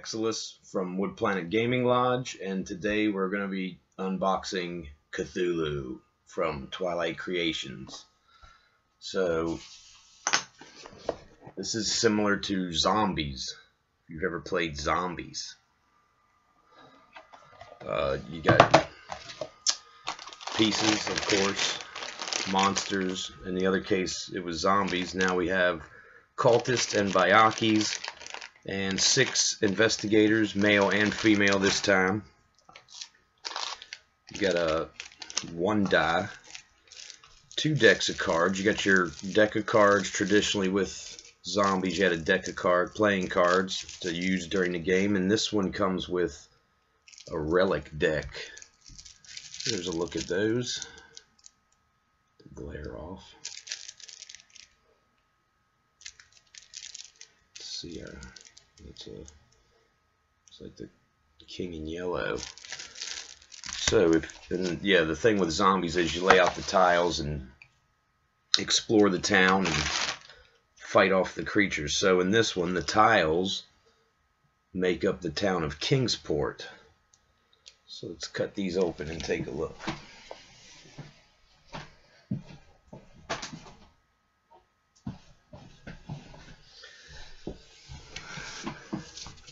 Exilus from Wood Planet Gaming Lodge, and today we're going to be unboxing Cthulhu from Twilight Creations. So, this is similar to Zombies, if you've ever played Zombies. You got pieces, of course, monsters. In the other case, it was zombies. Now we have Occultist and Bayakis, and 6 investigators, male and female this time. You got one die, 2 decks of cards. You got your deck of cards. Traditionally with zombies, you had a deck of playing cards to use during the game, and this one comes with a relic deck. Here's a look at those. The glare off. Let's see. It's like the king in yellow. So, the thing with zombies is you lay out the tiles and explore the town and fight off the creatures. So in this one, the tiles make up the town of Kingsport. So let's cut these open and take a look.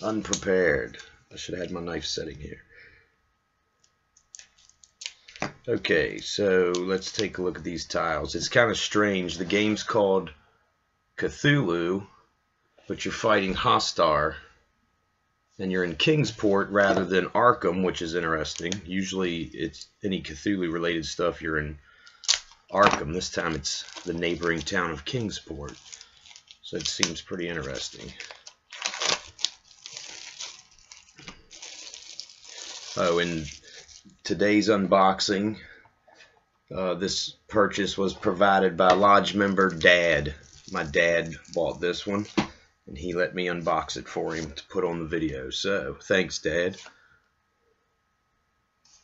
Unprepared. I should have had my knife setting here. Okay, so let's take a look at these tiles. It's kind of strange. The game's called Cthulhu, but you're fighting Hastur, and you're in Kingsport rather than Arkham, which is interesting. Usually it's any Cthulhu related stuff, you're in Arkham. This time it's the neighboring town of Kingsport. So it seems pretty interesting. Oh, in today's unboxing, this purchase was provided by Lodge member Dad. My dad bought this one, and he let me unbox it for him to put on the video. So, thanks, Dad.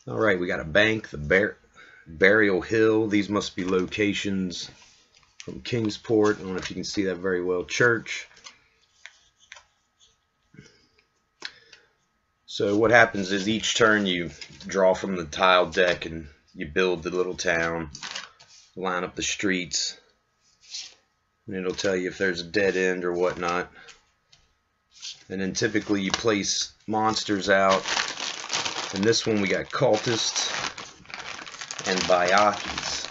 Alright, we got a bank, the Burial Hill. These must be locations from Kingsport. I don't know if you can see that very well. Church. So what happens is each turn you draw from the tile deck and you build the little town, line up the streets, and it'll tell you if there's a dead end or whatnot. And then typically you place monsters out. In this one we got Occultist and Bayakis.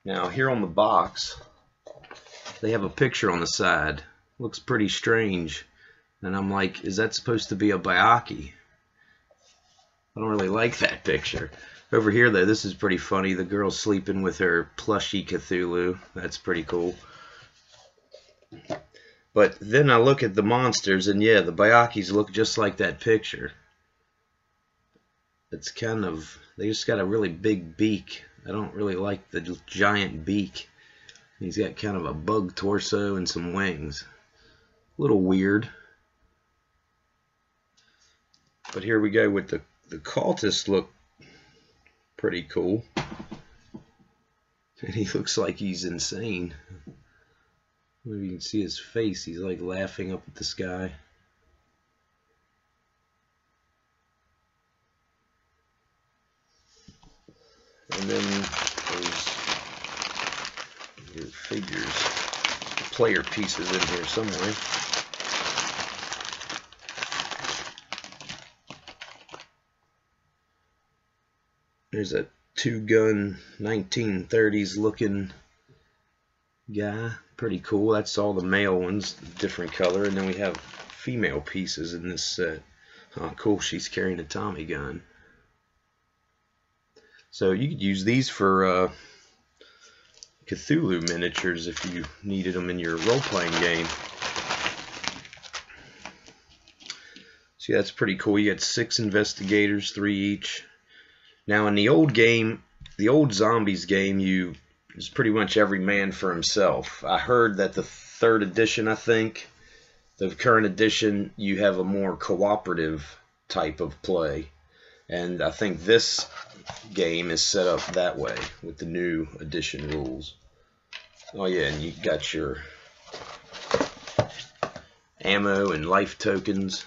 Now here on the box they have a picture on the side. Looks pretty strange. And I'm like, is that supposed to be a Bayaki? I don't really like that picture. Over here, though, this is pretty funny. The girl's sleeping with her plushie Cthulhu. That's pretty cool. But then I look at the monsters, and yeah, the Bayakis look just like that picture. It's kind of, they just got a really big beak. I don't really like the giant beak. He's got kind of a bug torso and some wings. A little weird. But here we go with the Occultist. Look pretty cool. And he looks like he's insane. Maybe you can see his face. He's like laughing up at the sky. And then there's your figures, player pieces in here somewhere. There's a 2-gun 1930s looking guy. Pretty cool. That's all the male ones, different color. And then we have female pieces in this set. Oh, cool. She's carrying a Tommy gun. So you could use these for Cthulhu miniatures if you needed them in your role-playing game. See, that's pretty cool. You got 6 investigators, 3 each. Now in the old game, the old Zombies game, it was pretty much every man for himself. I heard that the 3rd edition, I think, the current edition, you have a more cooperative type of play. And I think this game is set up that way with the new edition rules. Oh yeah, and you got your ammo and life tokens.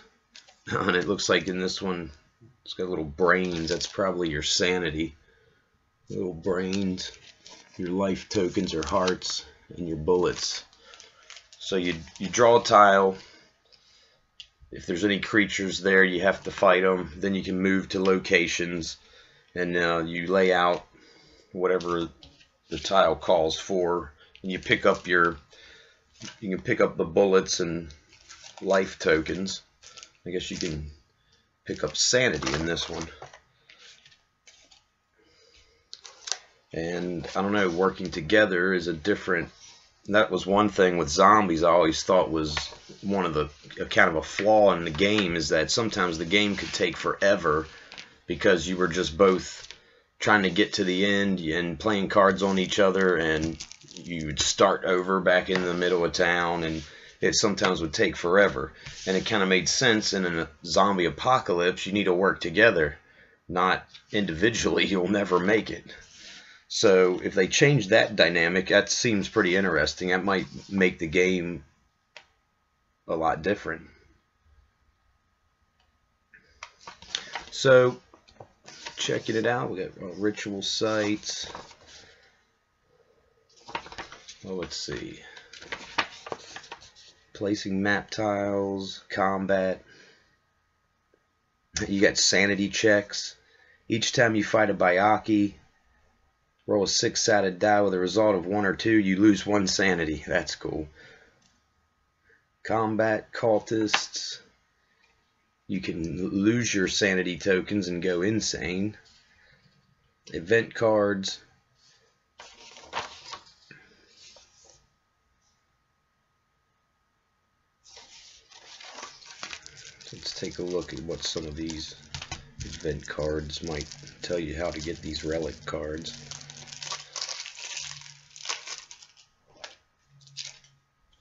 And it looks like in this one, it's got little brains. That's probably your sanity. Little brains. Your life tokens or hearts, and your bullets. So you draw a tile. If there's any creatures there, you have to fight them. Then you can move to locations, and you lay out whatever the tile calls for, and you pick up you can pick up the bullets and life tokens. I guess you can pick up sanity in this one. And I don't know, working together is a different. That was one thing with zombies I always thought was one of the kind of a flaw in the game, is that sometimes the game could take forever because you were just both trying to get to the end and playing cards on each other, and you'd start over back in the middle of town, and it sometimes would take forever. And it kind of made sense in a zombie apocalypse. You need to work together, not individually. You'll never make it. So if they change that dynamic, that seems pretty interesting. That might make the game a lot different. So checking it out, we got ritual sites. Well, let's see. Placing map tiles, combat. You got sanity checks. Each time you fight a Bayaki, roll a 6-sided die with a result of 1 or 2. You lose 1 sanity. That's cool. Combat cultists. You can lose your sanity tokens and go insane. Event cards. Let's take a look at what some of these event cards might tell you how to get these relic cards.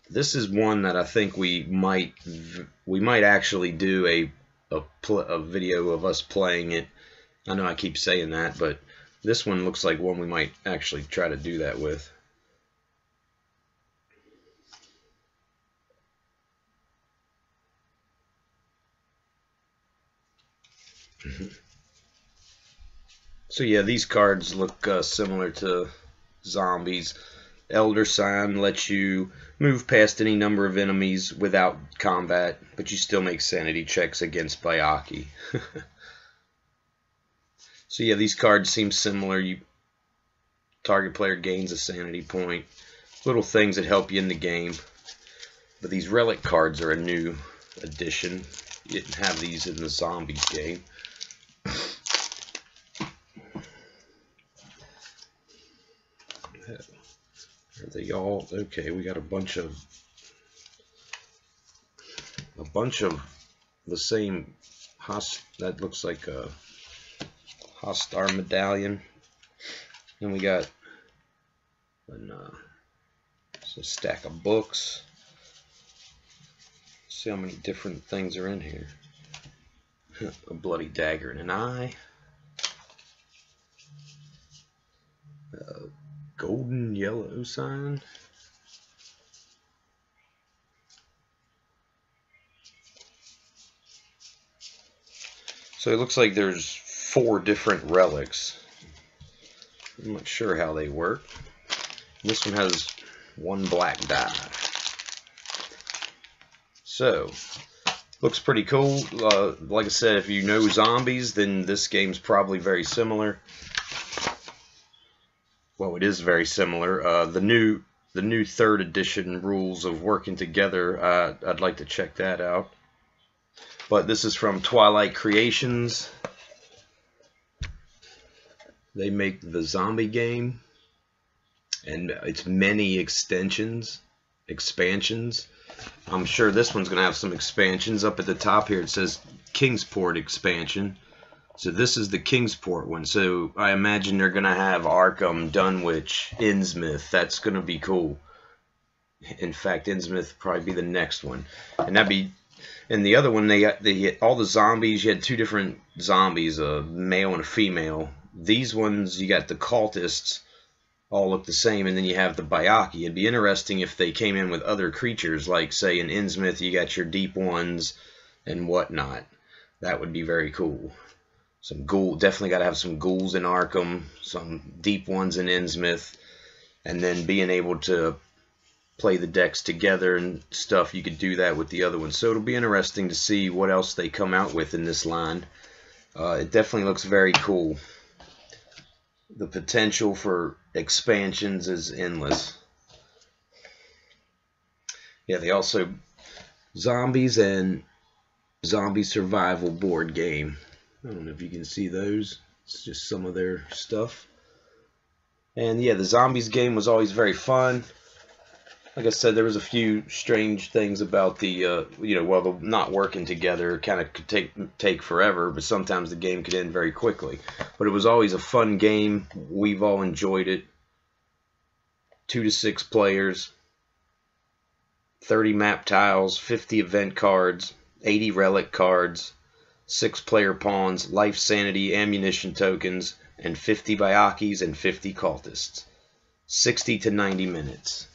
This is one that I think we might actually do a video of us playing it. I know I keep saying that, but this one looks like one we might actually try to do that with. So yeah, these cards look similar to zombies. Elder Sign lets you move past any number of enemies without combat, but you still make sanity checks against Bayaki. So yeah, these cards seem similar. Target player gains a sanity point. Little things that help you in the game. But these relic cards are a new addition. You didn't have these in the zombies game. Are they all okay? We got a bunch of the same that looks like a Hastur medallion, and we got a stack of books. See how many different things are in here. A bloody dagger and an eye. Golden yellow sign. So it looks like there's 4 different relics. I'm not sure how they work. This one has 1 black die. So looks pretty cool. Like I said, if you know zombies, then this game's probably very similar. Well, it is very similar. The new 3rd edition rules of working together, I'd like to check that out. But this is from Twilight Creations. They make the zombie game, and it's many expansions. I'm sure this one's going to have some expansions. Up at the top here it says Kingsport expansion. So this is the Kingsport one. So I imagine they're going to have Arkham, Dunwich, Innsmouth. That's going to be cool. In fact, Innsmouth will probably be the next one. And the other one, they had all the zombies. You had 2 different zombies, a male and a female. These ones, you got the cultists, all look the same, and then you have the Bayaki. It'd be interesting if they came in with other creatures, like say in Innsmouth you got your deep ones and whatnot. That would be very cool. Some ghoul, definitely got to have some ghouls in Arkham, some deep ones in Innsmouth, and then being able to play the decks together and stuff. You could do that with the other ones. So it'll be interesting to see what else they come out with in this line. It definitely looks very cool. The potential for expansions is endless. Yeah, they also zombies and zombie survival board game. I don't know if you can see those. It's just some of their stuff. And yeah, the zombies game was always very fun. Like I said, there was a few strange things about the, well, the not working together kind of could take forever, but sometimes the game could end very quickly. But it was always a fun game. We've all enjoyed it. 2 to 6 players, 30 map tiles, 50 event cards, 80 relic cards, 6 player pawns, life, sanity, ammunition tokens, and 50 Bayakis and 50 cultists. 60 to 90 minutes.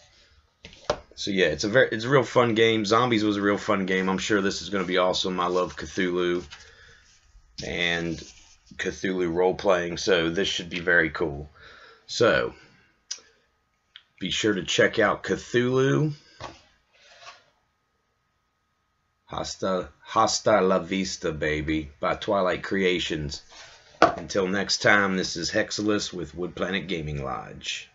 So yeah, it's a real fun game. Zombies was a real fun game. I'm sure this is going to be awesome. I love Cthulhu and Cthulhu role playing, so this should be very cool. So be sure to check out Cthulhu. Hastur La Vista, baby, by Twilight Creations. Until next time, this is Hexalus with Wood Planet Gaming Lodge.